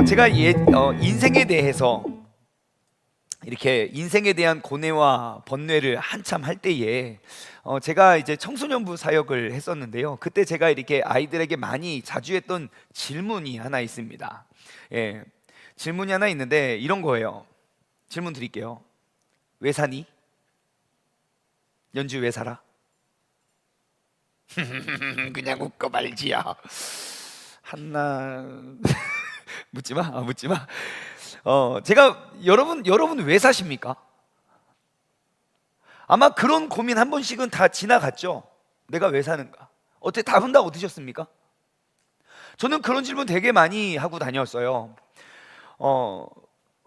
제가 인생에 대해서 이렇게 인생에 대한 고뇌와 번뇌를 한참 할 때에 제가 이제 청소년부 사역을 했었는데요. 그때 제가 이렇게 아이들에게 많이 자주 했던 질문이 하나 있습니다. 예, 질문이 하나 있는데 이런 거예요. 질문 드릴게요. 왜 사니? 연주 왜 살아? 그냥 웃고 말지야. 한나 묻지 마, 묻지 마. 제가 여러분 왜 사십니까? 아마 그런 고민 한 번씩은 다 지나갔죠. 내가 왜 사는가? 어떻게 답은 다 얻으셨습니까? 저는 그런 질문 되게 많이 하고 다녔어요.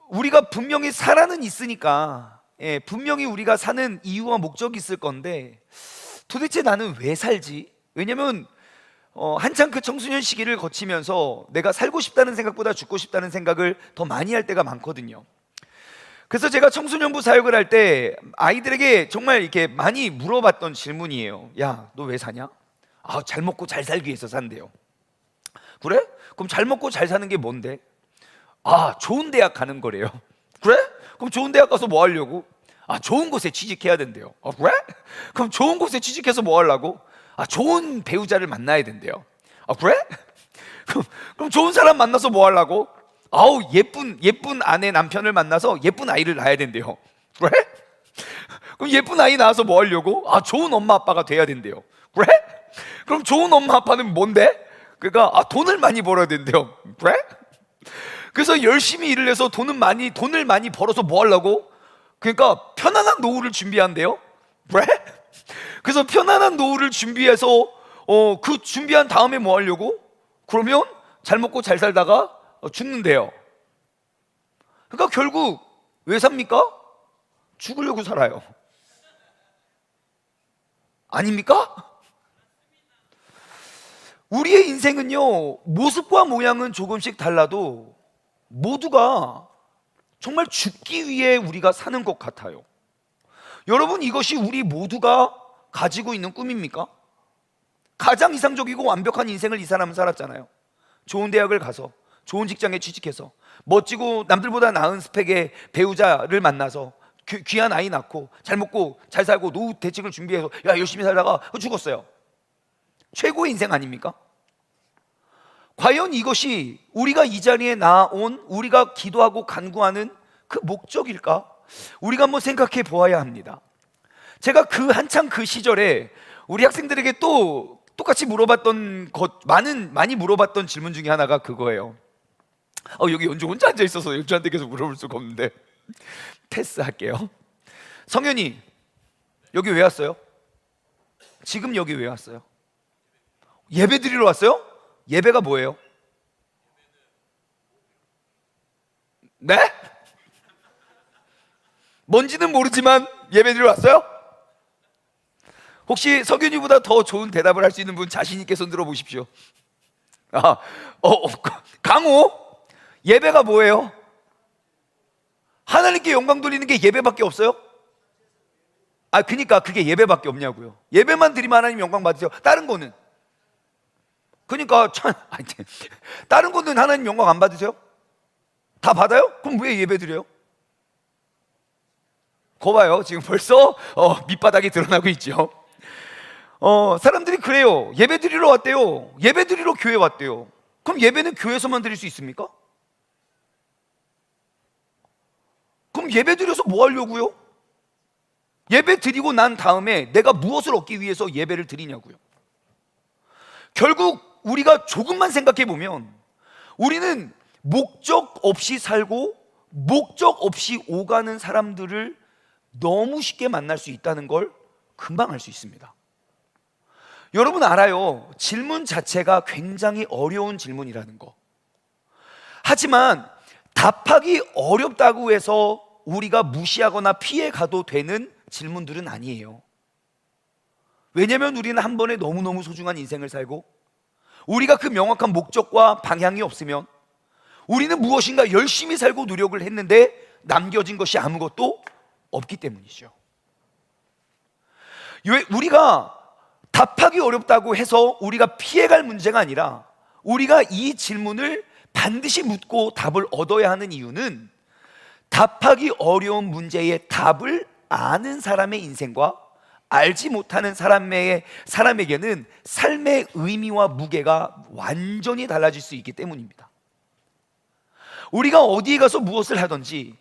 우리가 분명히 살아는 있으니까, 분명히 우리가 사는 이유와 목적이 있을 건데 도대체 나는 왜 살지? 왜냐면 한창 그 청소년 시기를 거치면서 내가 살고 싶다는 생각보다 죽고 싶다는 생각을 더 많이 할 때가 많거든요. 그래서 제가 청소년부 사역을 할 때 아이들에게 정말 이렇게 많이 물어봤던 질문이에요. 야, 너 왜 사냐? 잘 먹고 잘 살기 위해서 산대요. 그래? 그럼 잘 먹고 잘 사는 게 뭔데? 좋은 대학 가는 거래요. 그래? 그럼 좋은 대학 가서 뭐 하려고? 좋은 곳에 취직해야 된대요. 그래? 그럼 좋은 곳에 취직해서 뭐 하려고? 좋은 배우자를 만나야 된대요. 그래? 그럼 좋은 사람 만나서 뭐 하려고? 예쁜 아내 남편을 만나서 예쁜 아이를 낳아야 된대요. 그래? 그럼 예쁜 아이 낳아서 뭐 하려고? 좋은 엄마 아빠가 돼야 된대요. 그래? 그럼 좋은 엄마 아빠는 뭔데? 그러니까 돈을 많이 벌어야 된대요. 그래? 그래서 열심히 일을 해서 돈을 많이 벌어서 뭐 하려고? 그러니까 편안한 노후를 준비한대요. 그래? 그래서 편안한 노후를 준비해서 그 준비한 다음에 뭐 하려고? 그러면 잘 먹고 잘 살다가 죽는데요. 그러니까 결국 왜 삽니까? 죽으려고 살아요. 아닙니까? 우리의 인생은요, 모습과 모양은 조금씩 달라도 모두가 정말 죽기 위해 우리가 사는 것 같아요. 여러분, 이것이 우리 모두가 가지고 있는 꿈입니까? 가장 이상적이고 완벽한 인생을 이 사람은 살았잖아요. 좋은 대학을 가서 좋은 직장에 취직해서 멋지고 남들보다 나은 스펙의 배우자를 만나서 귀한 아이 낳고 잘 먹고 잘 살고 노후 대책을 준비해서 열심히 살다가 죽었어요. 최고의 인생 아닙니까? 과연 이것이 우리가 이 자리에 나온 우리가 기도하고 간구하는 그 목적일까? 우리가 한번 생각해 보아야 합니다. 제가 한창 그 시절에 우리 학생들에게 또 똑같이 물어봤던 많이 물어봤던 질문 중에 하나가 그거예요. 여기 연주 혼자 앉아 있어서 연주한테 계속 물어볼 수가 없는데 패스할게요. 성현이 여기 왜 왔어요? 지금 여기 왜 왔어요? 예배 드리러 왔어요? 예배가 뭐예요? 네? 뭔지는 모르지만 예배 드리러 왔어요? 혹시 석윤이보다 더 좋은 대답을 할 수 있는 분 자신 있게 손 들어 보십시오. 강호, 예배가 뭐예요? 하나님께 영광 돌리는 게 예배밖에 없어요? 그러니까 그게 예배밖에 없냐고요. 예배만 드리면 하나님 영광 받으세요. 다른 거는? 그러니까 다른 거는 하나님 영광 안 받으세요? 다 받아요? 그럼 왜 예배 드려요? 거봐요, 지금 벌써 밑바닥이 드러나고 있죠. 사람들이 그래요. 예배 드리러 왔대요. 예배 드리러 교회 왔대요. 그럼 예배는 교회에서만 드릴 수 있습니까? 그럼 예배 드려서 뭐 하려고요? 예배 드리고 난 다음에 내가 무엇을 얻기 위해서 예배를 드리냐고요. 결국 우리가 조금만 생각해 보면 우리는 목적 없이 살고 목적 없이 오가는 사람들을 너무 쉽게 만날 수 있다는 걸 금방 알 수 있습니다. 여러분 알아요. 질문 자체가 굉장히 어려운 질문이라는 거. 하지만 답하기 어렵다고 해서 우리가 무시하거나 피해 가도 되는 질문들은 아니에요. 왜냐하면 우리는 한 번에 너무너무 소중한 인생을 살고 우리가 그 명확한 목적과 방향이 없으면 우리는 무엇인가 열심히 살고 노력을 했는데 남겨진 것이 아무것도 없기 때문이죠. 우리가 답하기 어렵다고 해서 우리가 피해갈 문제가 아니라 우리가 이 질문을 반드시 묻고 답을 얻어야 하는 이유는 답하기 어려운 문제의 답을 아는 사람의 인생과 알지 못하는 사람에게는 삶의 의미와 무게가 완전히 달라질 수 있기 때문입니다. 우리가 어디에 가서 무엇을 하든지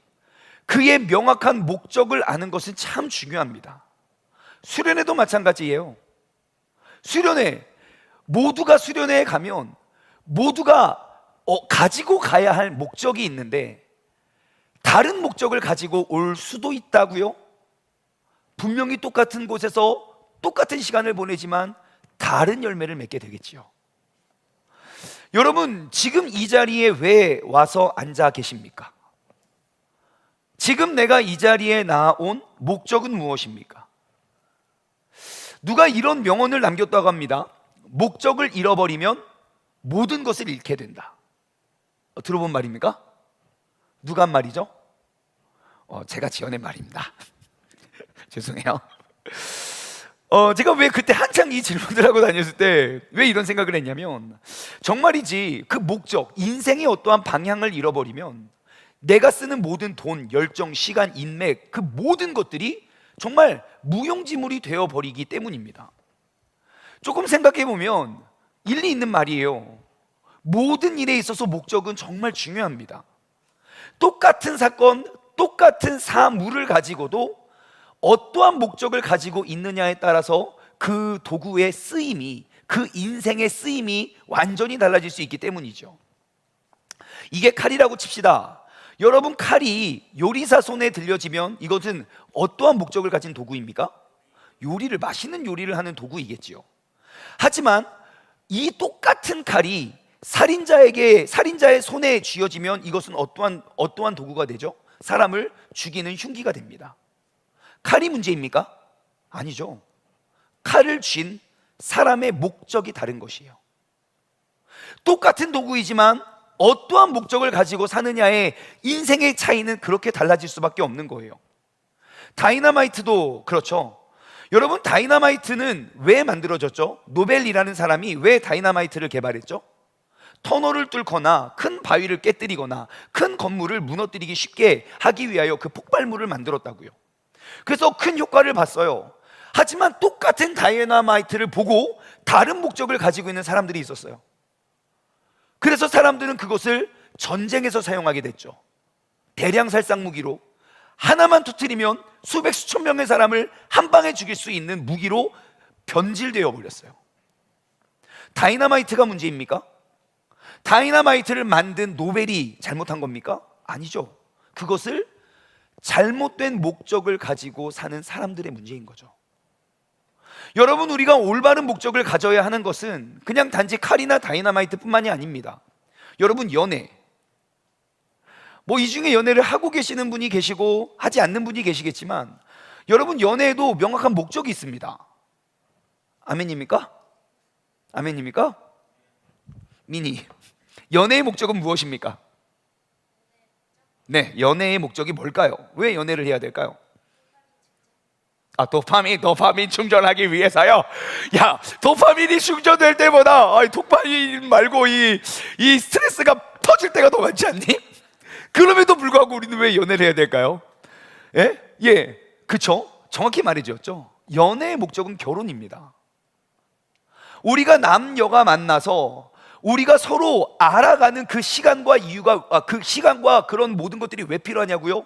그의 명확한 목적을 아는 것은 참 중요합니다. 수련회도 마찬가지예요. 모두가 수련회에 가면 모두가 가지고 가야 할 목적이 있는데 다른 목적을 가지고 올 수도 있다고요? 분명히 똑같은 곳에서 똑같은 시간을 보내지만 다른 열매를 맺게 되겠지요. 여러분, 지금 이 자리에 왜 와서 앉아 계십니까? 지금 내가 이 자리에 나온 목적은 무엇입니까? 누가 이런 명언을 남겼다고 합니다. 목적을 잃어버리면 모든 것을 잃게 된다. 들어본 말입니까? 누가 한 말이죠? 제가 지어낸 말입니다. 죄송해요. 제가 왜 그때 한창 이 질문을 하고 다녔을 때 왜 이런 생각을 했냐면, 정말이지 그 목적, 인생의 어떠한 방향을 잃어버리면 내가 쓰는 모든 돈, 열정, 시간, 인맥, 그 모든 것들이 정말 무용지물이 되어버리기 때문입니다. 조금 생각해보면 일리 있는 말이에요. 모든 일에 있어서 목적은 정말 중요합니다. 똑같은 사건, 똑같은 사물을 가지고도 어떠한 목적을 가지고 있느냐에 따라서 그 도구의 쓰임이, 그 인생의 쓰임이 완전히 달라질 수 있기 때문이죠. 이게 칼이라고 칩시다. 여러분, 칼이 요리사 손에 들려지면 이것은 어떠한 목적을 가진 도구입니까? 맛있는 요리를 하는 도구이겠지요. 하지만 이 똑같은 칼이 살인자의 손에 쥐어지면 이것은 어떠한 도구가 되죠? 사람을 죽이는 흉기가 됩니다. 칼이 문제입니까? 아니죠. 칼을 쥔 사람의 목적이 다른 것이에요. 똑같은 도구이지만 어떠한 목적을 가지고 사느냐의 인생의 차이는 그렇게 달라질 수밖에 없는 거예요. 다이너마이트도 그렇죠. 여러분, 다이너마이트는 왜 만들어졌죠? 노벨이라는 사람이 왜 다이너마이트를 개발했죠? 터널을 뚫거나 큰 바위를 깨뜨리거나 큰 건물을 무너뜨리기 쉽게 하기 위하여 그 폭발물을 만들었다고요. 그래서 큰 효과를 봤어요. 하지만 똑같은 다이너마이트를 보고 다른 목적을 가지고 있는 사람들이 있었어요. 그래서 사람들은 그것을 전쟁에서 사용하게 됐죠. 대량 살상 무기로 하나만 터뜨리면 수백 수천 명의 사람을 한 방에 죽일 수 있는 무기로 변질되어 버렸어요. 다이너마이트가 문제입니까? 다이너마이트를 만든 노벨이 잘못한 겁니까? 아니죠. 그것을 잘못된 목적을 가지고 사는 사람들의 문제인 거죠. 여러분, 우리가 올바른 목적을 가져야 하는 것은 그냥 단지 칼이나 다이너마이트 뿐만이 아닙니다. 여러분, 연애, 이 중에 연애를 하고 계시는 분이 계시고 하지 않는 분이 계시겠지만, 여러분, 연애에도 명확한 목적이 있습니다. 아멘입니까? 아멘입니까? 미니, 연애의 목적은 무엇입니까? 네, 연애의 목적이 뭘까요? 왜 연애를 해야 될까요? 도파민 충전하기 위해서요. 야, 도파민이 충전될 때보다 도파민 말고 이 스트레스가 터질 때가 더 많지 않니? 그럼에도 불구하고 우리는 왜 연애를 해야 될까요? 예, 그쵸? 정확히 말해주었죠. 연애의 목적은 결혼입니다. 우리가 남녀가 만나서 우리가 서로 알아가는 그 시간과 그 시간과 그런 모든 것들이 왜 필요하냐고요?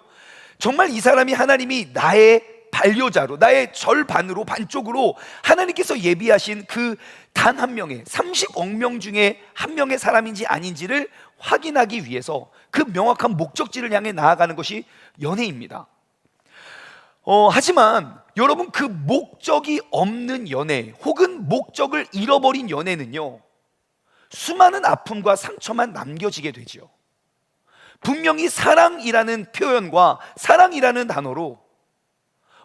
정말 이 사람이 하나님이 나의 반려자로, 나의 절반으로, 반쪽으로 하나님께서 예비하신 그 단 한 명의 30억 명 중에 한 명의 사람인지 아닌지를 확인하기 위해서 그 명확한 목적지를 향해 나아가는 것이 연애입니다. 하지만 여러분, 그 목적이 없는 연애 혹은 목적을 잃어버린 연애는요, 수많은 아픔과 상처만 남겨지게 되죠. 분명히 사랑이라는 표현과 사랑이라는 단어로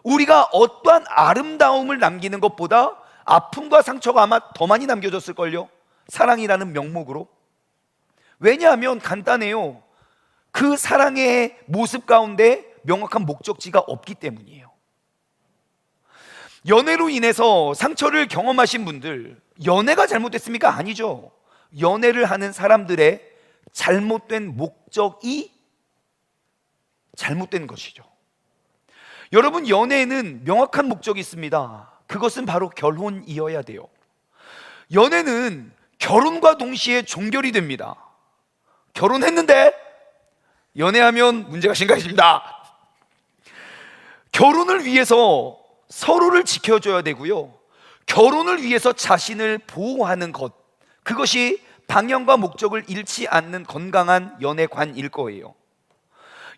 우리가 어떠한 아름다움을 남기는 것보다 아픔과 상처가 아마 더 많이 남겨졌을걸요. 사랑이라는 명목으로. 왜냐하면 간단해요. 그 사랑의 모습 가운데 명확한 목적지가 없기 때문이에요. 연애로 인해서 상처를 경험하신 분들, 연애가 잘못됐습니까? 아니죠. 연애를 하는 사람들의 잘못된 목적이 잘못된 것이죠. 여러분, 연애에는 명확한 목적이 있습니다. 그것은 바로 결혼이어야 돼요. 연애는 결혼과 동시에 종결이 됩니다. 결혼했는데 연애하면 문제가 심각해집니다. 결혼을 위해서 서로를 지켜줘야 되고요, 결혼을 위해서 자신을 보호하는 것, 그것이 방향과 목적을 잃지 않는 건강한 연애관일 거예요.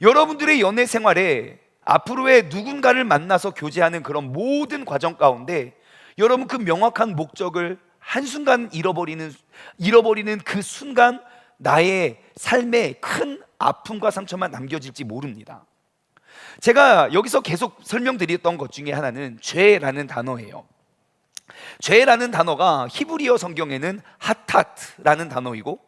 여러분들의 연애 생활에 앞으로의 누군가를 만나서 교제하는 그런 모든 과정 가운데 여러분, 그 명확한 목적을 한순간 잃어버리는 그 순간 나의 삶에 큰 아픔과 상처만 남겨질지 모릅니다. 제가 여기서 계속 설명드렸던 것 중에 하나는 죄라는 단어예요. 죄라는 단어가 히브리어 성경에는 하타트라는 단어이고,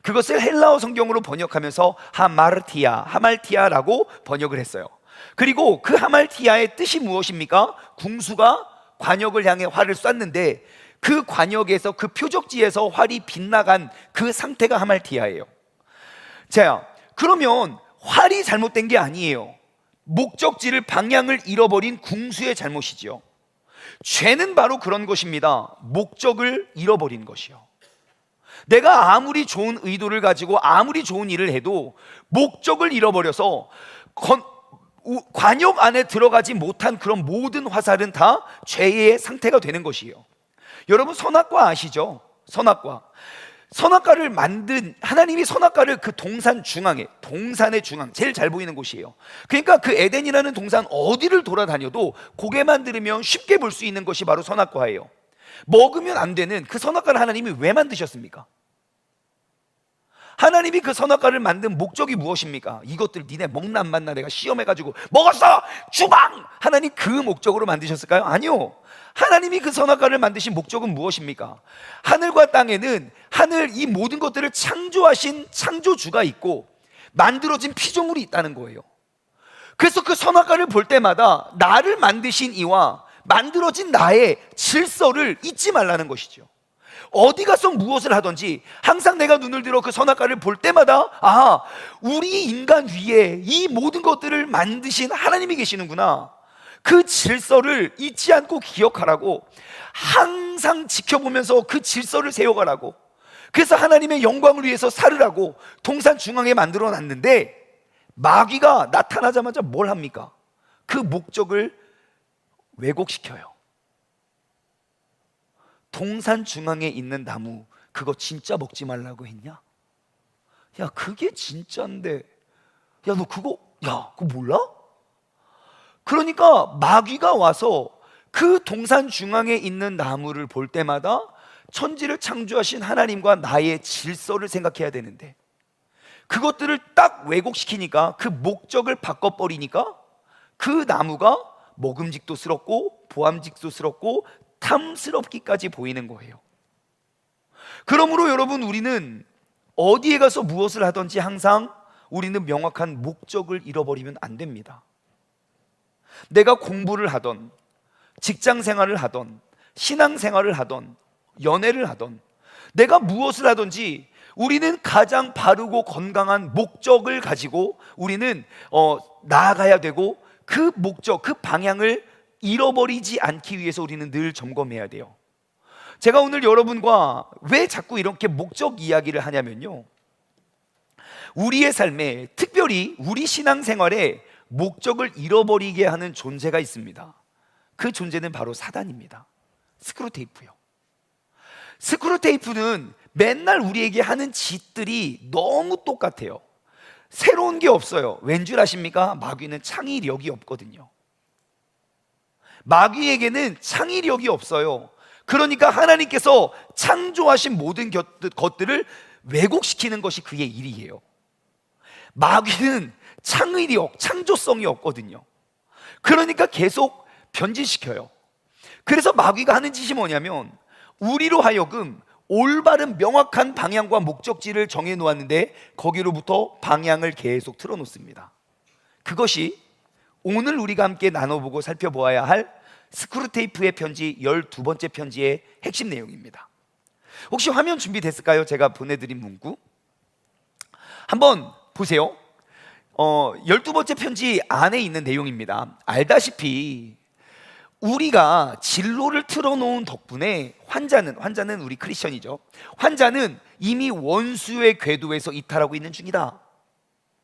그것을 헬라어 성경으로 번역하면서 하말티아라고 번역을 했어요. 그리고 그 하말티아의 뜻이 무엇입니까? 궁수가 관역을 향해 활을 쐈는데 그 관역에서, 그 표적지에서 활이 빗나간 그 상태가 하말티아예요. 자, 그러면 활이 잘못된 게 아니에요. 목적지를, 방향을 잃어버린 궁수의 잘못이지요. 죄는 바로 그런 것입니다. 목적을 잃어버린 것이요. 내가 아무리 좋은 의도를 가지고 아무리 좋은 일을 해도 목적을 잃어버려서 관역 안에 들어가지 못한 그런 모든 화살은 다 죄의 상태가 되는 것이에요. 여러분, 선악과 아시죠? 선악과를 만든 하나님이, 선악과를 그 동산의 중앙, 제일 잘 보이는 곳이에요. 그러니까 그 에덴이라는 동산 어디를 돌아다녀도 고개만 들으면 쉽게 볼 수 있는 것이 바로 선악과예요. 먹으면 안 되는 그 선악과를 하나님이 왜 만드셨습니까? 하나님이 그 선악과를 만든 목적이 무엇입니까? 이것들 니네 먹나 안 맞나 내가 시험해가지고 먹었어! 주방! 하나님 그 목적으로 만드셨을까요? 아니요. 하나님이 그 선악과를 만드신 목적은 무엇입니까? 하늘과 땅에는 이 모든 것들을 창조하신 창조주가 있고 만들어진 피조물이 있다는 거예요. 그래서 그 선악과를 볼 때마다 나를 만드신 이와 만들어진 나의 질서를 잊지 말라는 것이죠. 어디 가서 무엇을 하든지 항상 내가 눈을 들어 그 선악과를 볼 때마다, 우리 인간 위에 이 모든 것들을 만드신 하나님이 계시는구나, 그 질서를 잊지 않고 기억하라고, 항상 지켜보면서 그 질서를 세워가라고, 그래서 하나님의 영광을 위해서 살으라고 동산 중앙에 만들어 놨는데, 마귀가 나타나자마자 뭘 합니까? 그 목적을 왜곡시켜요. 동산 중앙에 있는 나무, 그거 진짜 먹지 말라고 했냐? 야, 그게 진짜인데, 야, 너 그거 몰라? 그러니까 마귀가 와서 그 동산 중앙에 있는 나무를 볼 때마다 천지를 창조하신 하나님과 나의 질서를 생각해야 되는데, 그것들을 딱 왜곡시키니까, 그 목적을 바꿔버리니까 그 나무가 먹음직도스럽고 보암직도스럽고 탐스럽기까지 보이는 거예요. 그러므로 여러분, 우리는 어디에 가서 무엇을 하든지 항상 우리는 명확한 목적을 잃어버리면 안 됩니다. 내가 공부를 하던, 직장 생활을 하던, 신앙 생활을 하던, 연애를 하던, 내가 무엇을 하든지 우리는 가장 바르고 건강한 목적을 가지고 우리는 나아가야 되고, 그 목적, 그 방향을 잃어버리지 않기 위해서 우리는 늘 점검해야 돼요. 제가 오늘 여러분과 왜 자꾸 이렇게 목적 이야기를 하냐면요, 우리의 삶에, 특별히 우리 신앙생활에 목적을 잃어버리게 하는 존재가 있습니다. 그 존재는 바로 사단입니다. 스크루테이프요. 스크루테이프는 맨날 우리에게 하는 짓들이 너무 똑같아요. 새로운 게 없어요. 왠 줄 아십니까? 마귀는 창의력이 없거든요. 마귀에게는 창의력이 없어요. 그러니까 하나님께서 창조하신 모든 것들을 왜곡시키는 것이 그의 일이에요. 마귀는 창의력, 창조성이 없거든요. 그러니까 계속 변질시켜요. 그래서 마귀가 하는 짓이 뭐냐면, 우리로 하여금 올바른 명확한 방향과 목적지를 정해 놓았는데 거기로부터 방향을 계속 틀어놓습니다. 그것이 오늘 우리가 함께 나눠보고 살펴보아야 할 스크루테이프의 편지 12번째 편지의 핵심 내용입니다. 혹시 화면 준비됐을까요? 제가 보내드린 문구 한번 보세요. 12번째 편지 안에 있는 내용입니다. 알다시피 우리가 진로를 틀어놓은 덕분에 환자는 우리 크리스천이죠. 환자는 이미 원수의 궤도에서 이탈하고 있는 중이다.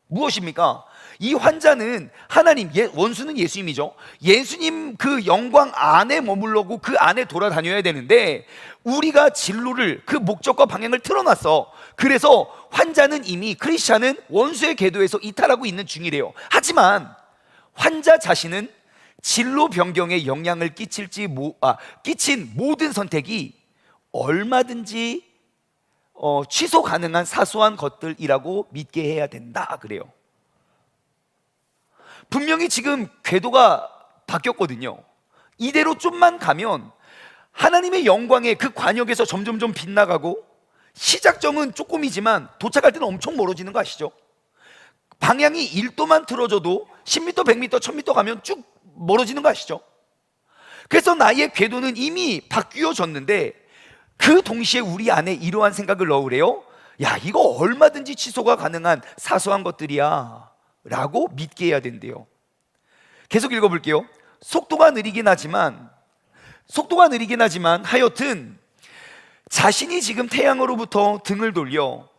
무엇입니까? 이 환자는 하나님, 원수는 예수님이죠. 예수님 그 영광 안에 머물러고 그 안에 돌아다녀야 되는데 우리가 진로를, 그 목적과 방향을 틀어놨어. 그래서 환자는 이미, 크리스찬은 원수의 궤도에서 이탈하고 있는 중이래요. 하지만 환자 자신은 진로 변경에 영향을 끼친 모든 선택이 얼마든지 취소 가능한 사소한 것들이라고 믿게 해야 된다 그래요. 분명히 지금 궤도가 바뀌었거든요. 이대로 좀만 가면 하나님의 영광의 그 관역에서 점점점 빗나가고 시작점은 조금이지만 도착할 때는 엄청 멀어지는 거 아시죠? 방향이 1도만 틀어져도 10m, 100m, 1000m 가면 쭉 멀어지는 거 아시죠? 그래서 나의 궤도는 이미 바뀌어졌는데 그 동시에 우리 안에 이러한 생각을 넣으래요. 야, 이거 얼마든지 취소가 가능한 사소한 것들이야 라고 믿게 해야 된대요. 계속 읽어볼게요. 속도가 느리긴 하지만 하여튼 자신이 지금 태양으로부터 등을 돌려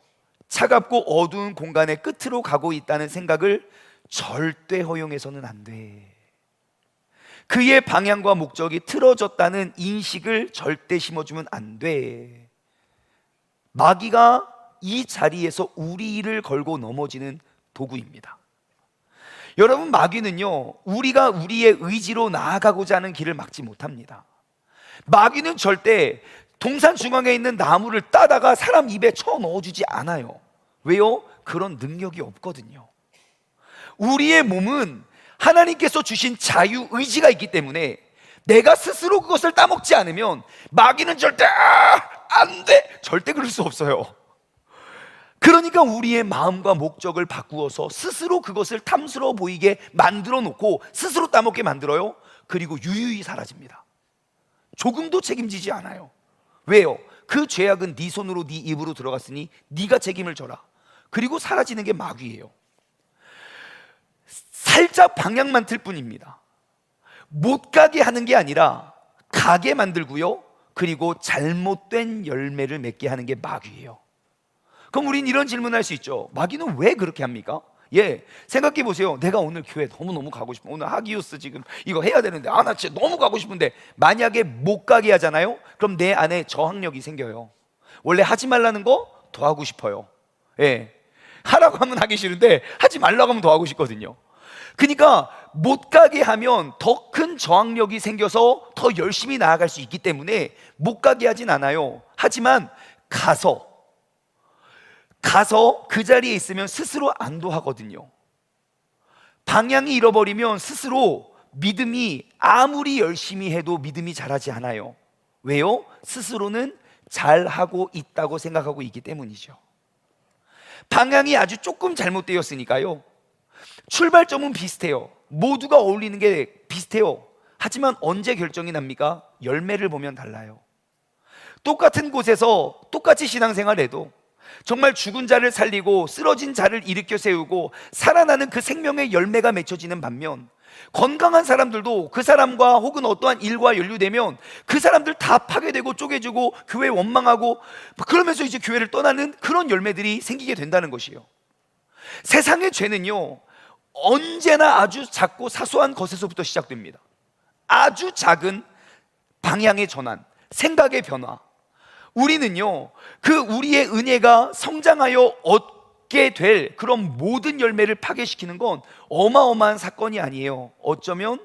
차갑고 어두운 공간의 끝으로 가고 있다는 생각을 절대 허용해서는 안 돼. 그의 방향과 목적이 틀어졌다는 인식을 절대 심어주면 안 돼. 마귀가 이 자리에서 우리를 걸고 넘어지는 도구입니다. 여러분, 마귀는요, 우리가 우리의 의지로 나아가고자 하는 길을 막지 못합니다. 마귀는 절대 동산 중앙에 있는 나무를 따다가 사람 입에 쳐 넣어주지 않아요. 왜요? 그런 능력이 없거든요. 우리의 몸은 하나님께서 주신 자유의지가 있기 때문에 내가 스스로 그것을 따먹지 않으면 마귀는 절대 안 돼! 절대 그럴 수 없어요. 그러니까 우리의 마음과 목적을 바꾸어서 스스로 그것을 탐스러워 보이게 만들어 놓고 스스로 따먹게 만들어요. 그리고 유유히 사라집니다. 조금도 책임지지 않아요. 왜요? 그 죄악은 네 손으로 네 입으로 들어갔으니 네가 책임을 져라. 그리고 사라지는 게 마귀예요. 살짝 방향만 틀 뿐입니다. 못 가게 하는 게 아니라 가게 만들고요, 그리고 잘못된 열매를 맺게 하는 게 마귀예요. 그럼 우린 이런 질문을 할 수 있죠. 마귀는 왜 그렇게 합니까? 생각해 보세요. 내가 오늘 교회 너무너무 가고 싶어. 오늘 하기우스 지금 이거 해야 되는데 나 진짜 너무 가고 싶은데 만약에 못 가게 하잖아요. 그럼 내 안에 저항력이 생겨요. 원래 하지 말라는 거 더 하고 싶어요. 하라고 하면 하기 싫은데 하지 말라고 하면 더 하고 싶거든요. 그러니까 못 가게 하면 더 큰 저항력이 생겨서 더 열심히 나아갈 수 있기 때문에 못 가게 하진 않아요. 하지만 가서 그 자리에 있으면 스스로 안도하거든요. 방향이 잃어버리면 스스로 믿음이 아무리 열심히 해도 믿음이 자라지 않아요. 왜요? 스스로는 잘하고 있다고 생각하고 있기 때문이죠. 방향이 아주 조금 잘못되었으니까요, 출발점은 비슷해요. 모두가 어울리는 게 비슷해요. 하지만 언제 결정이 납니까? 열매를 보면 달라요. 똑같은 곳에서 똑같이 신앙생활해도 정말 죽은 자를 살리고 쓰러진 자를 일으켜 세우고 살아나는 그 생명의 열매가 맺혀지는 반면, 건강한 사람들도 그 사람과 혹은 어떠한 일과 연루되면 그 사람들 다 파괴되고 쪼개지고 교회 원망하고 그러면서 이제 교회를 떠나는 그런 열매들이 생기게 된다는 것이에요. 세상의 죄는요, 언제나 아주 작고 사소한 것에서부터 시작됩니다. 아주 작은 방향의 전환, 생각의 변화. 우리는요, 그 우리의 은혜가 성장하여 얻게 될 그런 모든 열매를 파괴시키는 건 어마어마한 사건이 아니에요. 어쩌면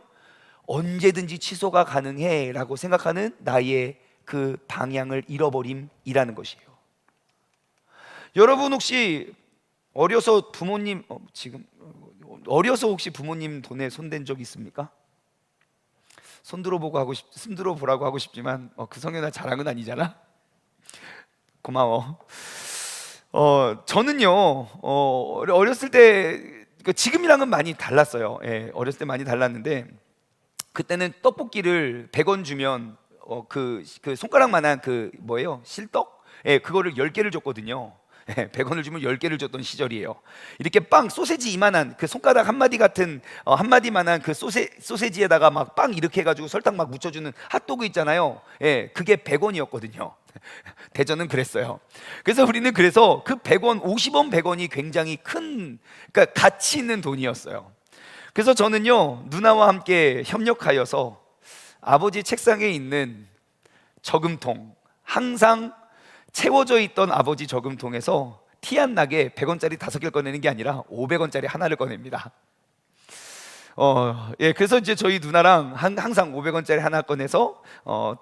언제든지 취소가 가능해 라고 생각하는 나의 그 방향을 잃어버림이라는 것이에요. 여러분 혹시 어려서 혹시 부모님 돈에 손댄 적 있습니까? 손들어 보라고 하고 싶지만 그 성현아 자랑은 아니잖아. 고마워. 저는요, 어렸을 때 지금이랑은 많이 달랐어요. 어렸을 때 많이 달랐는데 그때는 떡볶이를 100원 주면 그 손가락만한 실떡? 예, 그거를 10개를 줬거든요. 100원을 주면 10개를 줬던 시절이에요. 이렇게 빵 소세지 이만한 그 손가락 한 마디 같은 한 마디만한 그 소세지에다가 막 빵 이렇게 해가지고 설탕 막 묻혀주는 핫도그 있잖아요. 예, 그게 100원이었거든요. 대전은 그랬어요. 그래서 우리는 그래서 그 100원, 50원, 100원이 굉장히 큰, 그러니까 가치 있는 돈이었어요. 그래서 저는요, 누나와 함께 협력하여서 아버지 책상에 있는 저금통, 항상 채워져 있던 아버지 저금통에서 티 안 나게 100원짜리 5개를 꺼내는 게 아니라 500원짜리 하나를 꺼냅니다. 예, 그래서 이제 저희 누나랑 항상 500원짜리 하나 꺼내서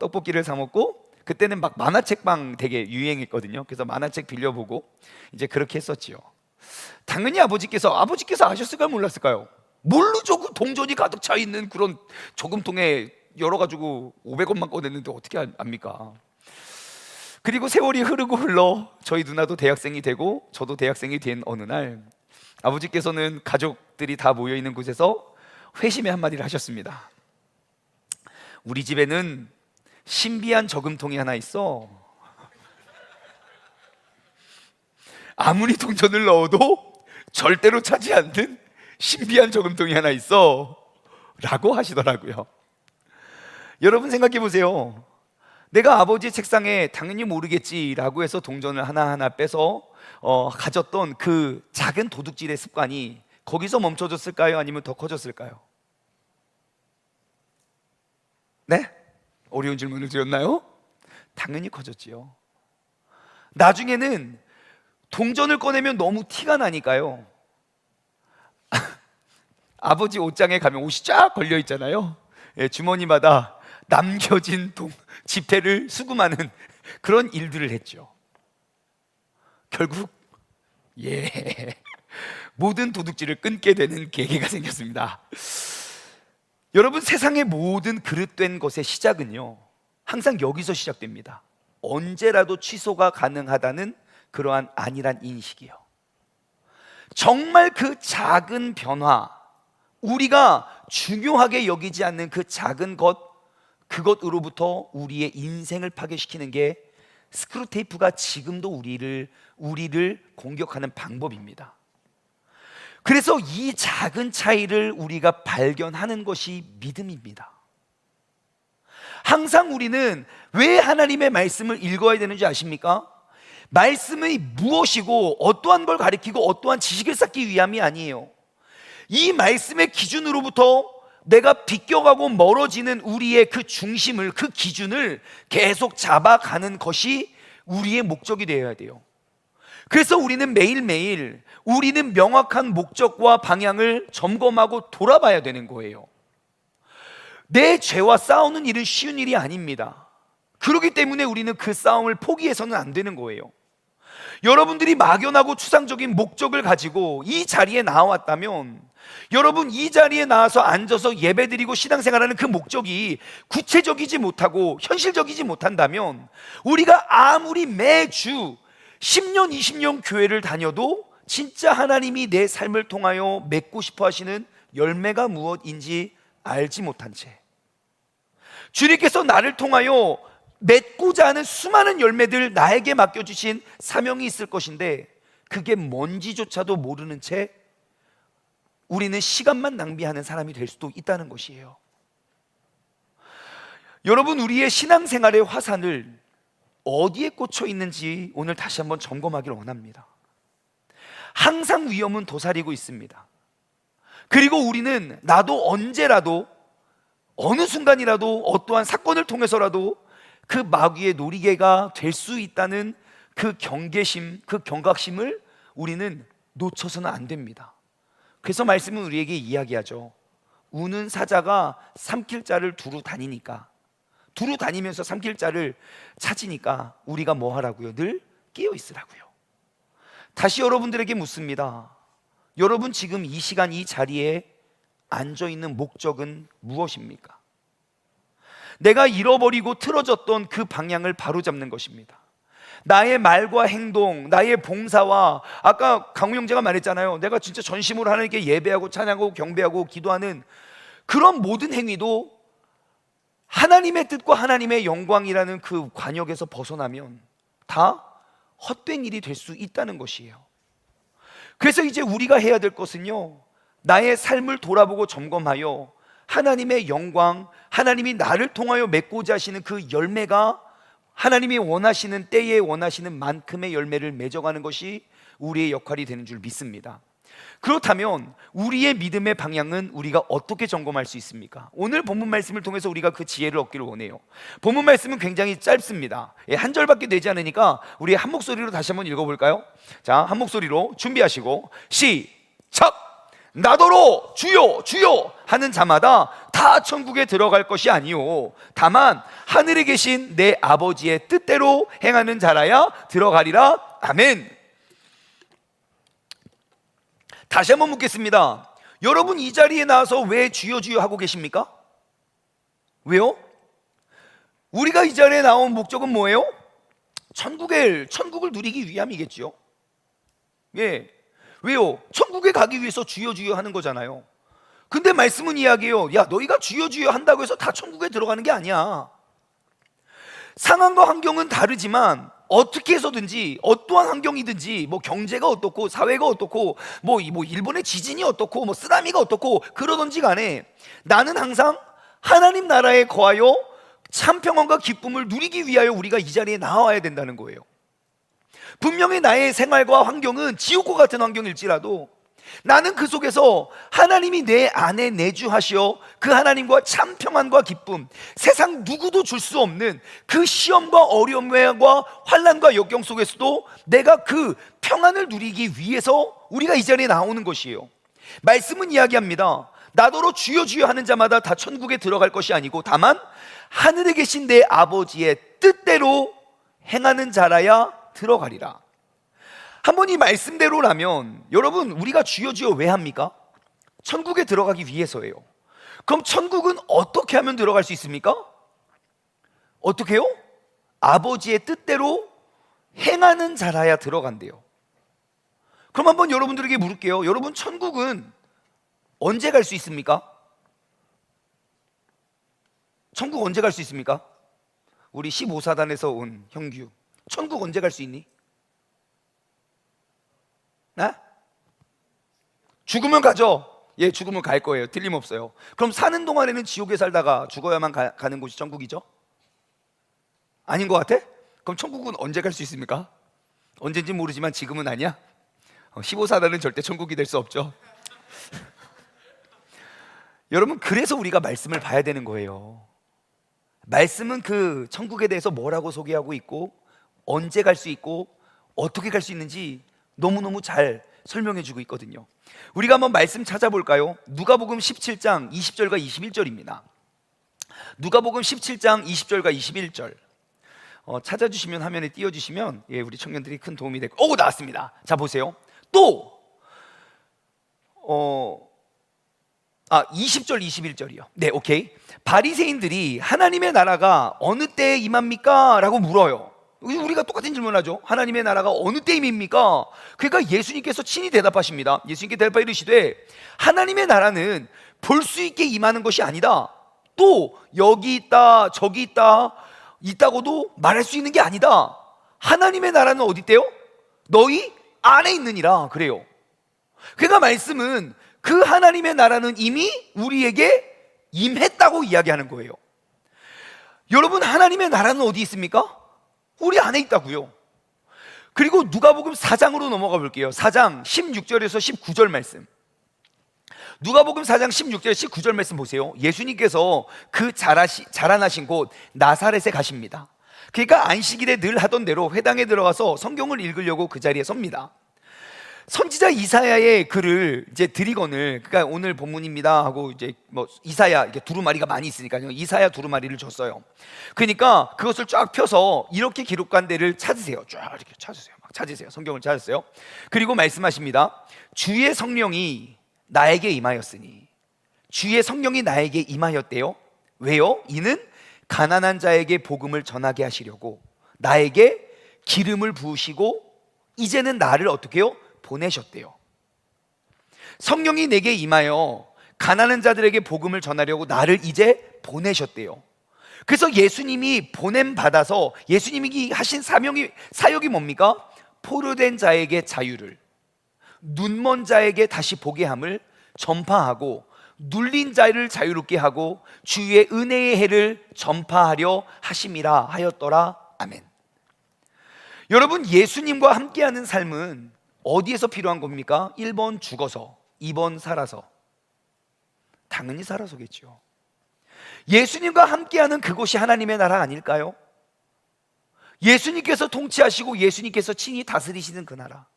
떡볶이를 사 먹고, 그때는 막 만화책방 되게 유행했거든요. 그래서 만화책 빌려보고 이제 그렇게 했었지요. 당연히 아버지께서 아셨을까요, 몰랐을까요? 모르죠. 그 동전이 가득 차 있는 그런 저금통에 열어가지고 500원만 꺼냈는데 어떻게 압니까? 그리고 세월이 흐르고 흘러 저희 누나도 대학생이 되고 저도 대학생이 된 어느 날, 아버지께서는 가족들이 다 모여있는 곳에서 회심의 한마디를 하셨습니다. 우리 집에는 신비한 저금통이 하나 있어. 아무리 동전을 넣어도 절대로 차지 않는 신비한 저금통이 하나 있어 라고 하시더라고요. 여러분 생각해 보세요. 내가 아버지 책상에 당연히 모르겠지라고 해서 동전을 하나하나 빼서 가졌던 그 작은 도둑질의 습관이 거기서 멈춰졌을까요? 아니면 더 커졌을까요? 네? 어려운 질문을 드렸나요? 당연히 커졌지요. 나중에는 동전을 꺼내면 너무 티가 나니까요, 아버지 옷장에 가면 옷이 쫙 걸려 있잖아요. 예, 주머니마다 남겨진 지폐를 수금하는 그런 일들을 했죠. 결국 모든 도둑질을 끊게 되는 계기가 생겼습니다. 여러분, 세상의 모든 그릇된 것의 시작은요, 항상 여기서 시작됩니다. 언제라도 취소가 가능하다는 그러한 안일한 인식이요. 정말 그 작은 변화, 우리가 중요하게 여기지 않는 그 작은 것, 그것으로부터 우리의 인생을 파괴시키는 게 스크루테이프가 지금도 우리를 공격하는 방법입니다. 그래서 이 작은 차이를 우리가 발견하는 것이 믿음입니다. 항상 우리는 왜 하나님의 말씀을 읽어야 되는지 아십니까? 말씀이 무엇이고 어떠한 걸 가리키고 어떠한 지식을 쌓기 위함이 아니에요. 이 말씀의 기준으로부터 내가 비껴가고 멀어지는 우리의 그 중심을, 그 기준을 계속 잡아가는 것이 우리의 목적이 되어야 돼요. 그래서 우리는 매일매일 우리는 명확한 목적과 방향을 점검하고 돌아봐야 되는 거예요. 내 죄와 싸우는 일은 쉬운 일이 아닙니다. 그렇기 때문에 우리는 그 싸움을 포기해서는 안 되는 거예요. 여러분들이 막연하고 추상적인 목적을 가지고 이 자리에 나왔다면, 여러분 이 자리에 나와서 앉아서 예배드리고 신앙생활하는 그 목적이 구체적이지 못하고 현실적이지 못한다면, 우리가 아무리 매주 10년 20년 교회를 다녀도 진짜 하나님이 내 삶을 통하여 맺고 싶어 하시는 열매가 무엇인지 알지 못한 채, 주님께서 나를 통하여 맺고자 하는 수많은 열매들, 나에게 맡겨주신 사명이 있을 것인데 그게 뭔지조차도 모르는 채 우리는 시간만 낭비하는 사람이 될 수도 있다는 것이에요. 여러분, 우리의 신앙생활의 화산을 어디에 꽂혀 있는지 오늘 다시 한번 점검하기를 원합니다. 항상 위험은 도사리고 있습니다. 그리고 우리는 나도 언제라도 어느 순간이라도 어떠한 사건을 통해서라도 그 마귀의 놀이개가 될 수 있다는 그 경계심, 그 경각심을 우리는 놓쳐서는 안 됩니다. 그래서 말씀은 우리에게 이야기하죠. 우는 사자가 삼킬자를 두루 다니니까, 두루 다니면서 삼킬자를 찾으니까 우리가 뭐 하라고요? 늘 깨어 있으라고요. 다시 여러분들에게 묻습니다. 여러분 지금 이 시간 이 자리에 앉아 있는 목적은 무엇입니까? 내가 잃어버리고 틀어졌던 그 방향을 바로잡는 것입니다. 나의 말과 행동, 나의 봉사와, 아까 강우 형제가 말했잖아요. 내가 진짜 전심으로 하나님께 예배하고 찬양하고 경배하고 기도하는 그런 모든 행위도 하나님의 뜻과 하나님의 영광이라는 그 관역에서 벗어나면 다 헛된 일이 될 수 있다는 것이에요. 그래서 이제 우리가 해야 될 것은요, 나의 삶을 돌아보고 점검하여 하나님의 영광, 하나님이 나를 통하여 맺고자 하시는 그 열매가 하나님이 원하시는 때에 원하시는 만큼의 열매를 맺어가는 것이 우리의 역할이 되는 줄 믿습니다. 그렇다면 우리의 믿음의 방향은 우리가 어떻게 점검할 수 있습니까? 오늘 본문 말씀을 통해서 우리가 그 지혜를 얻기를 원해요. 본문 말씀은 굉장히 짧습니다. 한 절밖에 되지 않으니까 우리 한 목소리로 다시 한번 읽어볼까요? 자, 한 목소리로 준비하시고 시작! 나더러 주여 주여 하는 자마다 다 천국에 들어갈 것이 아니요 다만 하늘에 계신 내 아버지의 뜻대로 행하는 자라야 들어가리라. 아멘. 다시 한번 묻겠습니다. 여러분 이 자리에 나와서 왜 주여 주여 하고 계십니까? 왜요? 우리가 이 자리에 나온 목적은 뭐예요? 천국을 누리기 위함이겠죠. 예. 왜요? 천국에 가기 위해서 주여 주여 하는 거잖아요. 근데 말씀은 이야기해요. 야, 너희가 주여 주여 한다고 해서 다 천국에 들어가는 게 아니야. 상황과 환경은 다르지만 어떻게 해서든지 어떠한 환경이든지 뭐 경제가 어떻고 사회가 어떻고 뭐 일본의 지진이 어떻고 뭐 쓰나미가 어떻고 그러든지 간에 나는 항상 하나님 나라에 거하여 참 평안과 기쁨을 누리기 위하여 우리가 이 자리에 나와야 된다는 거예요. 분명히 나의 생활과 환경은 지옥과 같은 환경일지라도 나는 그 속에서 하나님이 내 안에 내주하시어 그 하나님과 참 평안과 기쁨, 세상 누구도 줄 수 없는 그 시험과 어려움과 환난과 역경 속에서도 내가 그 평안을 누리기 위해서 우리가 이 자리에 나오는 것이에요. 말씀은 이야기합니다. 나더러 주여 주여 하는 자마다 다 천국에 들어갈 것이 아니고 다만 하늘에 계신 내 아버지의 뜻대로 행하는 자라야 들어가리라. 한번 이 말씀대로라면 여러분 우리가 주여 주여 왜 합니까? 천국에 들어가기 위해서예요. 그럼 천국은 어떻게 하면 들어갈 수 있습니까? 어떻게 해요? 아버지의 뜻대로 행하는 자라야 들어간대요. 그럼 한번 여러분들에게 물을게요. 여러분 천국은 언제 갈 수 있습니까? 천국 언제 갈 수 있습니까? 우리 15사단에서 온 형규, 천국 언제 갈 수 있니? 나? 죽으면 가죠. 예, 죽으면 갈 거예요. 틀림없어요. 그럼 사는 동안에는 지옥에 살다가 죽어야만 가는 곳이 천국이죠? 아닌 것 같아? 그럼 천국은 언제 갈 수 있습니까? 언젠지 모르지만 지금은 아니야? 15사단은 절대 천국이 될 수 없죠. 여러분 그래서 우리가 말씀을 봐야 되는 거예요. 말씀은 그 천국에 대해서 뭐라고 소개하고 있고 언제 갈 수 있고 어떻게 갈 수 있는지 너무너무 잘 설명해 주고 있거든요. 우리가 한번 말씀 찾아볼까요? 누가복음 17장 20절과 21절입니다. 누가복음 17장 20절과 21절 찾아주시면 화면에 띄워주시면 예, 우리 청년들이 큰 도움이 될 거예요. 오, 나왔습니다. 자 보세요. 또 20절 21절이요. 네, 오케이. 바리새인들이 하나님의 나라가 어느 때에 임합니까? 라고 물어요. 우리가 똑같은 질문하죠. 하나님의 나라가 어느 때에 임합니까? 그러니까 예수님께서 친히 대답하십니다. 예수님께 대답하여 이르시되 하나님의 나라는 볼 수 있게 임하는 것이 아니다. 또 여기 있다 저기 있다고도 말할 수 있는 게 아니다. 하나님의 나라는 어디 있대요? 너희 안에 있느니라 그래요. 그러니까 말씀은 그 하나님의 나라는 이미 우리에게 임했다고 이야기하는 거예요. 여러분 하나님의 나라는 어디 있습니까? 우리 안에 있다고요. 그리고 누가복음 4장으로 넘어가 볼게요. 4장 16절에서 19절 말씀. 누가복음 4장 16절 19절 말씀 보세요. 예수님께서 그 자라나신 곳 나사렛에 가십니다. 그러니까 안식일에 늘 하던 대로 회당에 들어가서 성경을 읽으려고 그 자리에 섭니다. 선지자 이사야의 글을 이제 드리건을, 그러니까 오늘 본문입니다 하고 이제 뭐 이사야 이게 두루마리가 많이 있으니까요. 이사야 두루마리를 줬어요. 그러니까 그것을 쫙 펴서 이렇게 기록한 데를 찾으세요. 쫙 이렇게 찾으세요. 막 찾으세요. 성경을 찾으세요. 그리고 말씀하십니다. 주의 성령이 나에게 임하였으니. 주의 성령이 나에게 임하였대요. 왜요? 이는 가난한 자에게 복음을 전하게 하시려고 나에게 기름을 부으시고 이제는 나를 어떻게 해요? 보내셨대요. 성령이 내게 임하여 가난한 자들에게 복음을 전하려고 나를 이제 보내셨대요. 그래서 예수님이 보냄 받아서 예수님이 하신 사역이 뭡니까? 포로된 자에게 자유를, 눈먼 자에게 다시 보게 함을 전파하고, 눌린 자를 자유롭게 하고 주의 은혜의 해를 전파하려 하심이라 하였더라. 아멘. 여러분, 예수님과 함께하는 삶은 어디에서 필요한 겁니까? 1번 죽어서, 2번 살아서. 당연히 살아서겠죠. 예수님과 함께하는 그곳이 하나님의 나라 아닐까요? 예수님께서 통치하시고 예수님께서 친히 다스리시는 그 나라.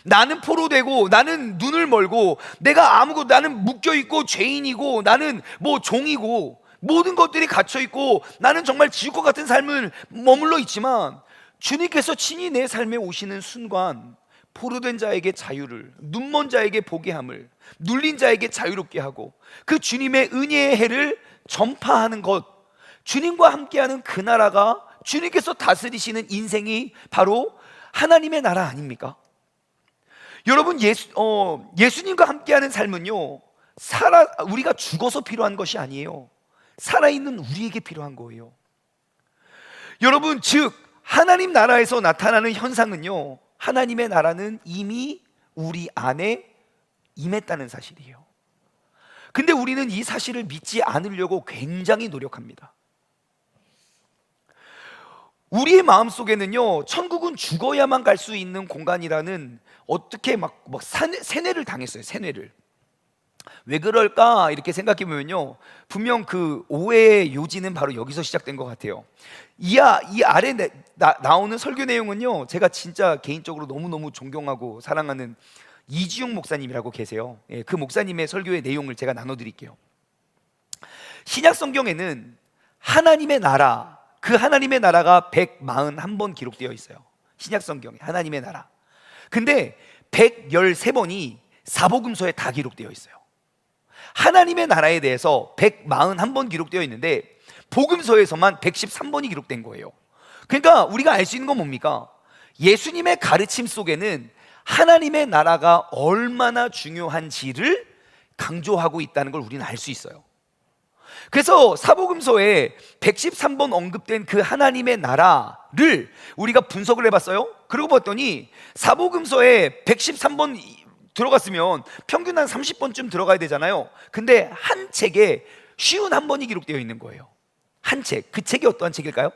나는 포로되고, 나는 눈을 멀고, 내가 아무것도, 나는 묶여있고 죄인이고, 나는 뭐 종이고, 모든 것들이 갇혀있고, 나는 정말 지옥 것 같은 삶을 머물러 있지만, 주님께서 친히 내 삶에 오시는 순간 포로된 자에게 자유를, 눈먼 자에게 보게 함을, 눌린 자에게 자유롭게 하고 그 주님의 은혜의 해를 전파하는 것, 주님과 함께하는 그 나라가, 주님께서 다스리시는 인생이 바로 하나님의 나라 아닙니까? 여러분, 예수님과 함께하는 삶은요, 우리가 죽어서 필요한 것이 아니에요. 살아있는 우리에게 필요한 거예요. 여러분, 즉 하나님 나라에서 나타나는 현상은요, 하나님의 나라는 이미 우리 안에 임했다는 사실이에요. 근데 우리는 이 사실을 믿지 않으려고 굉장히 노력합니다. 우리의 마음속에는요, 천국은 죽어야만 갈 수 있는 공간이라는 어떻게 막 세뇌를 당했어요. 세뇌를. 왜 그럴까 이렇게 생각해 보면요, 분명 그 오해의 요지는 바로 여기서 시작된 것 같아요. 이 아래 나오는 설교 내용은요, 제가 진짜 개인적으로 너무너무 존경하고 사랑하는 이지용 목사님이라고 계세요. 예, 그 목사님의 설교의 내용을 제가 나눠드릴게요. 신약 성경에는 하나님의 나라, 그 하나님의 나라가 141번 기록되어 있어요. 신약 성경에 하나님의 나라. 근데 113번이 사복음서에 다 기록되어 있어요. 하나님의 나라에 대해서 141번 기록되어 있는데 복음서에서만 113번이 기록된 거예요. 그러니까 우리가 알 수 있는 건 뭡니까? 예수님의 가르침 속에는 하나님의 나라가 얼마나 중요한지를 강조하고 있다는 걸 우리는 알 수 있어요. 그래서 사복음서에 113번 언급된 그 하나님의 나라를 우리가 분석을 해봤어요. 그러고 봤더니 사복음서에 113번 들어갔으면 평균 한 30번쯤 들어가야 되잖아요. 근데 한 책에 51번이 기록되어 있는 거예요. 한 책. 그 책이 어떠한 책일까요?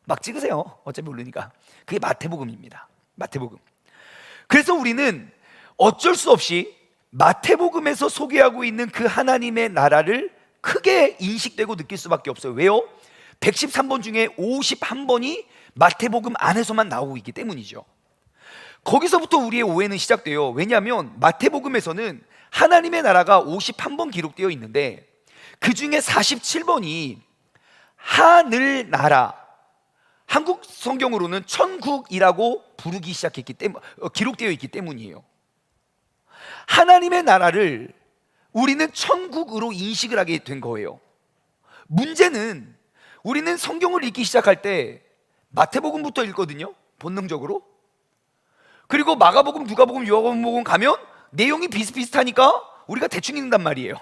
막 찍으세요. 어차피 모르니까. 그게 마태복음입니다. 마태복음. 그래서 우리는 어쩔 수 없이 마태복음에서 소개하고 있는 그 하나님의 나라를 크게 인식되고 느낄 수밖에 없어요. 왜요? 113번 중에 51번이 마태복음 안에서만 나오고 있기 때문이죠. 거기서부터 우리의 오해는 시작돼요. 왜냐하면 마태복음에서는 하나님의 나라가 51번 기록되어 있는데 그 중에 47번이 하늘나라, 한국 성경으로는 천국이라고 부르기 시작했기 때문에 기록되어 있기 때문이에요. 하나님의 나라를 우리는 천국으로 인식을 하게 된 거예요. 문제는 우리는 성경을 읽기 시작할 때 마태복음부터 읽거든요, 본능적으로. 그리고 마가복음, 누가복음, 요한복음 가면 내용이 비슷비슷하니까 우리가 대충 읽는단 말이에요.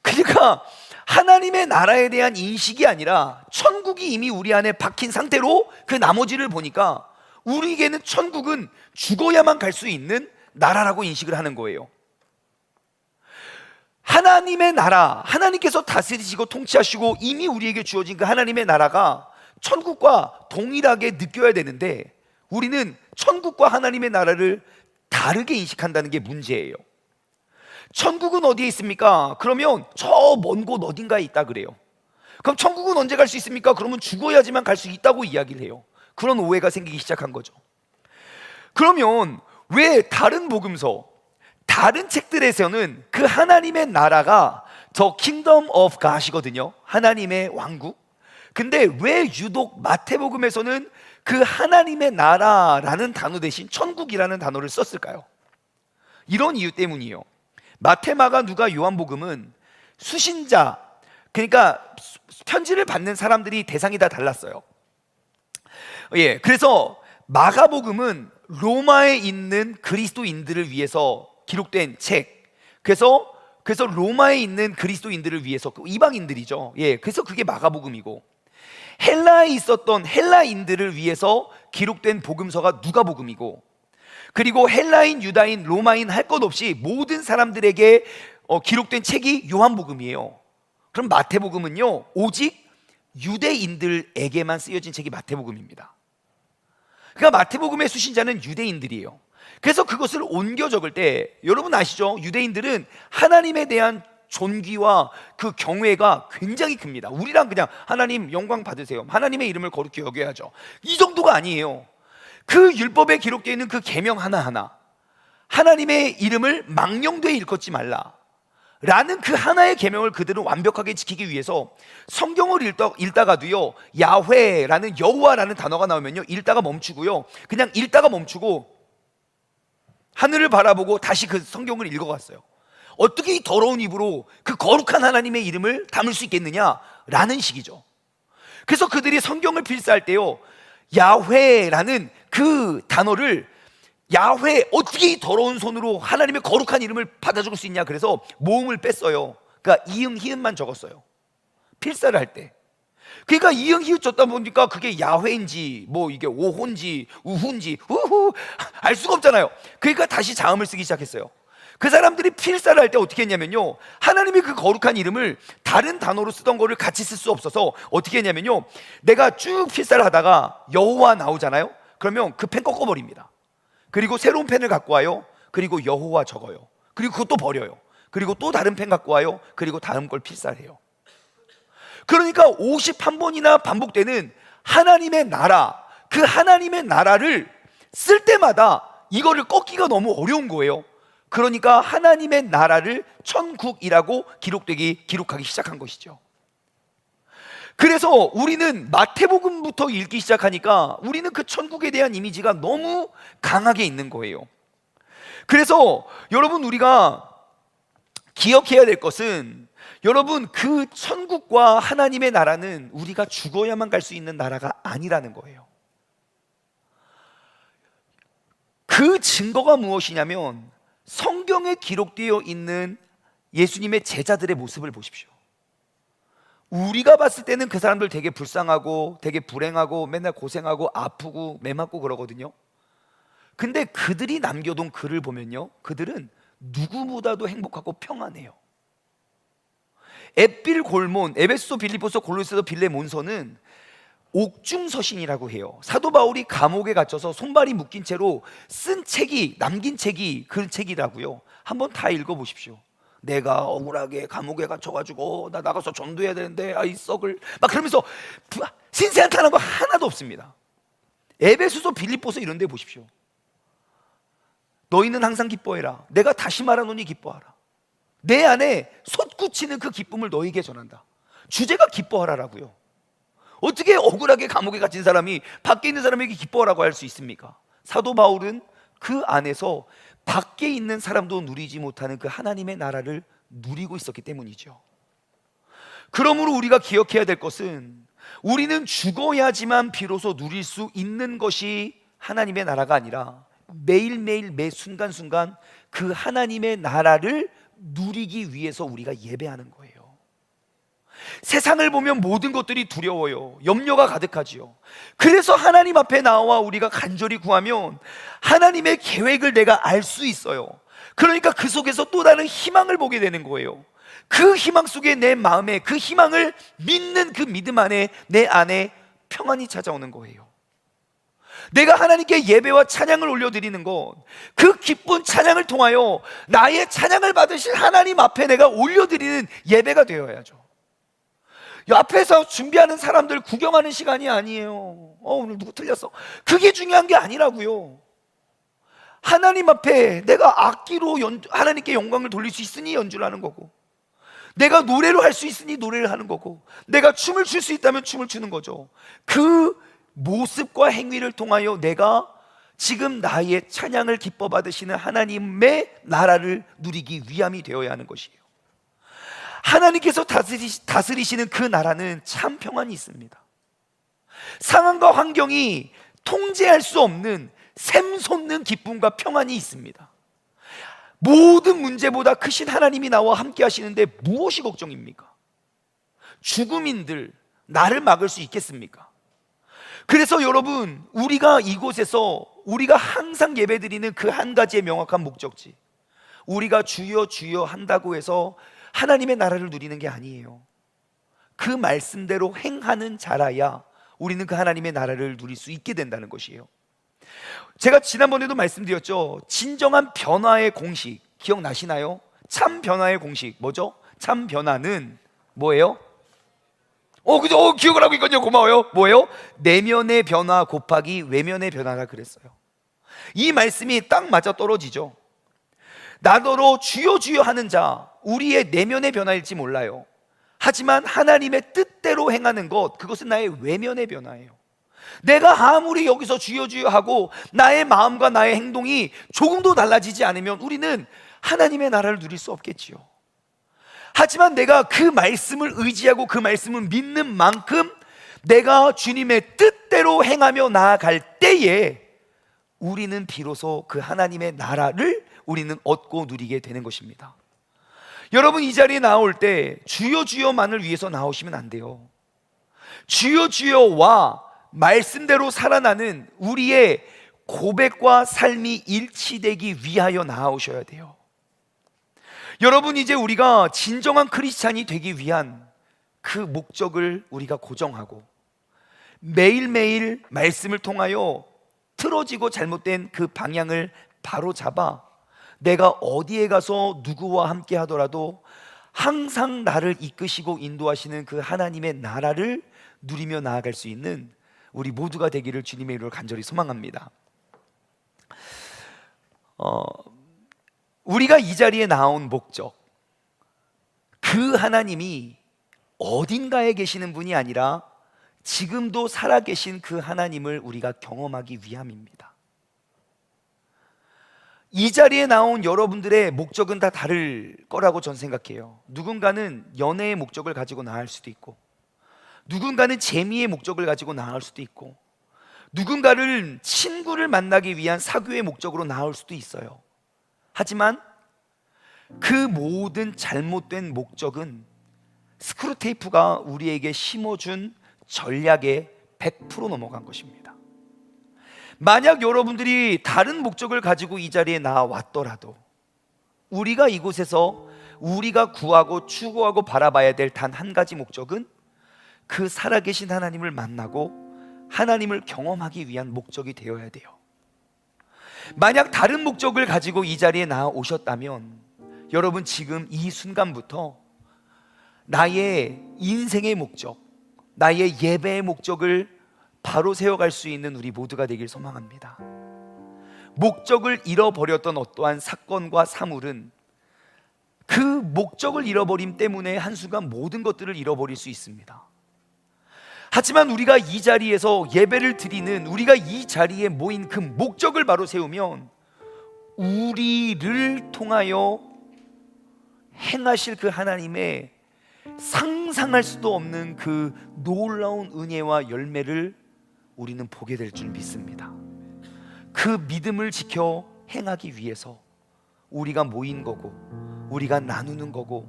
그러니까 하나님의 나라에 대한 인식이 아니라 천국이 이미 우리 안에 박힌 상태로 그 나머지를 보니까 우리에게는 천국은 죽어야만 갈 수 있는 나라라고 인식을 하는 거예요. 하나님의 나라, 하나님께서 다스리시고 통치하시고 이미 우리에게 주어진 그 하나님의 나라가 천국과 동일하게 느껴야 되는데 우리는 천국과 하나님의 나라를 다르게 인식한다는 게 문제예요. 천국은 어디에 있습니까? 그러면 저 먼 곳 어딘가에 있다 그래요. 그럼 천국은 언제 갈 수 있습니까? 그러면 죽어야지만 갈 수 있다고 이야기를 해요. 그런 오해가 생기기 시작한 거죠. 그러면 왜 다른 복음서, 다른 책들에서는 그 하나님의 나라가 The Kingdom of God이거든요, 하나님의 왕국. 근데 왜 유독 마태복음에서는 그 하나님의 나라라는 단어 대신 천국이라는 단어를 썼을까요? 이런 이유 때문이에요. 마태, 마가, 누가, 요한복음은 수신자, 그러니까 편지를 받는 사람들이 대상이 다 달랐어요. 예, 그래서 마가복음은 로마에 있는 그리스도인들을 위해서 기록된 책. 그래서 로마에 있는 그리스도인들을 위해서, 이방인들이죠. 예, 그래서 그게 마가복음이고, 헬라에 있었던 헬라인들을 위해서 기록된 복음서가 누가복음이고, 그리고 헬라인, 유다인, 로마인 할 것 없이 모든 사람들에게 기록된 책이 요한복음이에요. 그럼 마태복음은요, 오직 유대인들에게만 쓰여진 책이 마태복음입니다. 그러니까 마태복음의 수신자는 유대인들이에요. 그래서 그것을 옮겨 적을 때, 여러분 아시죠? 유대인들은 하나님에 대한 존귀와 그 경외가 굉장히 큽니다. 우리랑 그냥 하나님 영광 받으세요, 하나님의 이름을 거룩히 여겨야죠, 이 정도가 아니에요. 그 율법에 기록되어 있는 그 계명 하나하나, 하나님의 이름을 망령되이 일컫지 말라 라는 그 하나의 계명을 그들은 완벽하게 지키기 위해서 성경을 읽다가도요, 야훼라는 여호와라는 단어가 나오면요, 읽다가 멈추고요, 그냥 읽다가 멈추고 하늘을 바라보고 다시 그 성경을 읽어갔어요. 어떻게 이 더러운 입으로 그 거룩한 하나님의 이름을 담을 수 있겠느냐라는 식이죠. 그래서 그들이 성경을 필사할 때요, 야훼라는 그 단어를, 야훼, 어떻게 이 더러운 손으로 하나님의 거룩한 이름을 받아 적을 수 있냐, 그래서 모음을 뺐어요. 그러니까 이응 히읗만 적었어요, 필사를 할 때. 그러니까 이응 히읗 줬다 보니까 그게 야훼인지 뭐 이게 오혼지 우훈지 우후 알 수가 없잖아요. 그러니까 다시 자음을 쓰기 시작했어요. 그 사람들이 필사를 할 때 어떻게 했냐면요, 하나님의 그 거룩한 이름을 다른 단어로 쓰던 거를 같이 쓸 수 없어서 어떻게 했냐면요, 내가 쭉 필사를 하다가 여호와 나오잖아요. 그러면 그 펜 꺾어버립니다. 그리고 새로운 펜을 갖고 와요. 그리고 여호와 적어요. 그리고 그것도 버려요. 그리고 또 다른 펜 갖고 와요. 그리고 다음 걸 필사를 해요. 그러니까 51번이나 반복되는 하나님의 나라, 그 하나님의 나라를 쓸 때마다 이거를 꺾기가 너무 어려운 거예요. 그러니까 하나님의 나라를 천국이라고 기록하기 시작한 것이죠. 그래서 우리는 마태복음부터 읽기 시작하니까 우리는 그 천국에 대한 이미지가 너무 강하게 있는 거예요. 그래서 여러분, 우리가 기억해야 될 것은, 여러분, 그 천국과 하나님의 나라는 우리가 죽어야만 갈 수 있는 나라가 아니라는 거예요. 그 증거가 무엇이냐면, 성경에 기록되어 있는 예수님의 제자들의 모습을 보십시오. 우리가 봤을 때는 그 사람들 되게 불쌍하고 되게 불행하고 맨날 고생하고 아프고 매 맞고 그러거든요. 근데 그들이 남겨둔 글을 보면요, 그들은 누구보다도 행복하고 평안해요. 앳빌골몬, 에베소, 빌립보서, 골로새서, 빌레몬서는 옥중서신이라고 해요. 사도 바울이 감옥에 갇혀서 손발이 묶인 채로 쓴 책이, 남긴 책이 그 책이라고요. 한번 다 읽어보십시오. 내가 억울하게 감옥에 갇혀가지고 나 나가서 전도해야 되는데 이 썩을 막 그러면서 신세한탄한 거 하나도 없습니다. 에베소서, 빌립보서 이런 데 보십시오. 너희는 항상 기뻐해라. 내가 다시 말하노니 기뻐하라. 내 안에 솟구치는 그 기쁨을 너희에게 전한다. 주제가 기뻐하라라고요. 어떻게 억울하게 감옥에 갇힌 사람이 밖에 있는 사람에게 기뻐하라고 할 수 있습니까? 사도 바울은 그 안에서 밖에 있는 사람도 누리지 못하는 그 하나님의 나라를 누리고 있었기 때문이죠. 그러므로 우리가 기억해야 될 것은, 우리는 죽어야지만 비로소 누릴 수 있는 것이 하나님의 나라가 아니라 매일매일 매 순간순간 그 하나님의 나라를 누리기 위해서 우리가 예배하는 거예요. 세상을 보면 모든 것들이 두려워요. 염려가 가득하지요. 그래서 하나님 앞에 나와 우리가 간절히 구하면 하나님의 계획을 내가 알 수 있어요. 그러니까 그 속에서 또 다른 희망을 보게 되는 거예요. 그 희망 속에 내 마음에, 그 희망을 믿는 그 믿음 안에 내 안에 평안이 찾아오는 거예요. 내가 하나님께 예배와 찬양을 올려드리는 것, 그 기쁜 찬양을 통하여 나의 찬양을 받으신 하나님 앞에 내가 올려드리는 예배가 되어야죠. 앞에서 준비하는 사람들 구경하는 시간이 아니에요. 오늘 누구 틀렸어. 그게 중요한 게 아니라고요. 하나님 앞에 내가 악기로 하나님께 영광을 돌릴 수 있으니 연주를 하는 거고, 내가 노래로 할 수 있으니 노래를 하는 거고, 내가 춤을 출 수 있다면 춤을 추는 거죠. 그 모습과 행위를 통하여 내가 지금 나의 찬양을 기뻐 받으시는 하나님의 나라를 누리기 위함이 되어야 하는 것이에요. 하나님께서 다스리시는 그 나라는 참 평안이 있습니다. 상황과 환경이 통제할 수 없는 샘솟는 기쁨과 평안이 있습니다. 모든 문제보다 크신 하나님이 나와 함께 하시는데 무엇이 걱정입니까? 죽음인들, 나를 막을 수 있겠습니까? 그래서 여러분, 우리가 이곳에서 우리가 항상 예배드리는 그 한 가지의 명확한 목적지, 우리가 주여 주여 한다고 해서 하나님의 나라를 누리는 게 아니에요. 그 말씀대로 행하는 자라야 우리는 그 하나님의 나라를 누릴 수 있게 된다는 것이에요. 제가 지난번에도 말씀드렸죠. 진정한 변화의 공식 기억나시나요? 참 변화의 공식 뭐죠? 참 변화는 뭐예요? 그죠? 기억을 하고 있거든요. 고마워요. 뭐예요? 내면의 변화 곱하기 외면의 변화라 그랬어요. 이 말씀이 딱 맞아 떨어지죠. 나더러 주여 주여 하는 자, 우리의 내면의 변화일지 몰라요. 하지만 하나님의 뜻대로 행하는 것, 그것은 나의 외면의 변화예요. 내가 아무리 여기서 주여 주여 하고 나의 마음과 나의 행동이 조금도 달라지지 않으면 우리는 하나님의 나라를 누릴 수 없겠지요. 하지만 내가 그 말씀을 의지하고 그 말씀을 믿는 만큼 내가 주님의 뜻대로 행하며 나아갈 때에 우리는 비로소 그 하나님의 나라를 우리는 얻고 누리게 되는 것입니다. 여러분, 이 자리에 나올 때 주여 주여만을 위해서 나오시면 안 돼요. 주여 주여와 말씀대로 살아나는 우리의 고백과 삶이 일치되기 위하여 나오셔야 돼요. 여러분, 이제 우리가 진정한 크리스찬이 되기 위한 그 목적을 우리가 고정하고 매일매일 말씀을 통하여 틀어지고 잘못된 그 방향을 바로 잡아 내가 어디에 가서 누구와 함께 하더라도 항상 나를 이끄시고 인도하시는 그 하나님의 나라를 누리며 나아갈 수 있는 우리 모두가 되기를 주님의 이름으로 간절히 소망합니다. 우리가 이 자리에 나온 목적, 그 하나님이 어딘가에 계시는 분이 아니라 지금도 살아계신 그 하나님을 우리가 경험하기 위함입니다. 이 자리에 나온 여러분들의 목적은 다 다를 거라고 전 생각해요. 누군가는 연애의 목적을 가지고 나갈 수도 있고, 누군가는 재미의 목적을 가지고 나갈 수도 있고, 누군가를 친구를 만나기 위한 사교의 목적으로 나올 수도 있어요. 하지만 그 모든 잘못된 목적은 스크루테이프가 우리에게 심어준 전략에 100% 넘어간 것입니다. 만약 여러분들이 다른 목적을 가지고 이 자리에 나왔더라도 우리가 이곳에서 우리가 구하고 추구하고 바라봐야 될 단 한 가지 목적은 그 살아계신 하나님을 만나고 하나님을 경험하기 위한 목적이 되어야 돼요. 만약 다른 목적을 가지고 이 자리에 나오셨다면 여러분, 지금 이 순간부터 나의 인생의 목적, 나의 예배의 목적을 바로 세워갈 수 있는 우리 모두가 되길 소망합니다. 목적을 잃어버렸던 어떠한 사건과 사물은 그 목적을 잃어버림 때문에 한순간 모든 것들을 잃어버릴 수 있습니다. 하지만 우리가 이 자리에서 예배를 드리는, 우리가 이 자리에 모인 그 목적을 바로 세우면 우리를 통하여 행하실 그 하나님의 상상할 수도 없는 그 놀라운 은혜와 열매를 우리는 보게 될 줄 믿습니다. 그 믿음을 지켜 행하기 위해서 우리가 모인 거고, 우리가 나누는 거고,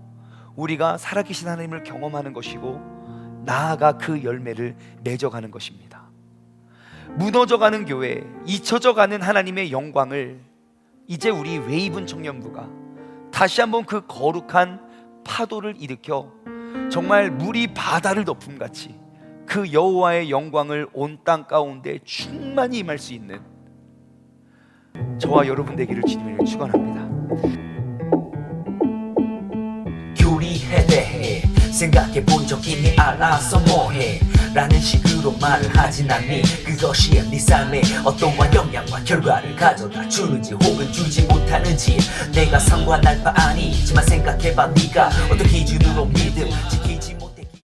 우리가 살아계신 하나님을 경험하는 것이고, 나아가 그 열매를 맺어가는 것입니다. 무너져가는 교회, 잊혀져가는 하나님의 영광을 이제 우리 웨이븐 청년부가 다시 한번 그 거룩한 파도를 일으켜 정말 물이 바다를 덮음같이 그 여호와의 영광을 온 땅 가운데 충만히 임할 수 있는 저와 여러분 되기를 주님을 축원합니다. 교리에 대해 생각해 본 적 있니? 알아서 뭐해? 라는 식으로 말을 하진 않니? 그것이 네 삶에 어떠한 영향과 결과를 가져다 주는지 혹은 주지 못하는지 내가 상관할 바 아니지만 생각해봐. 네가 어떤 기준으로 믿음지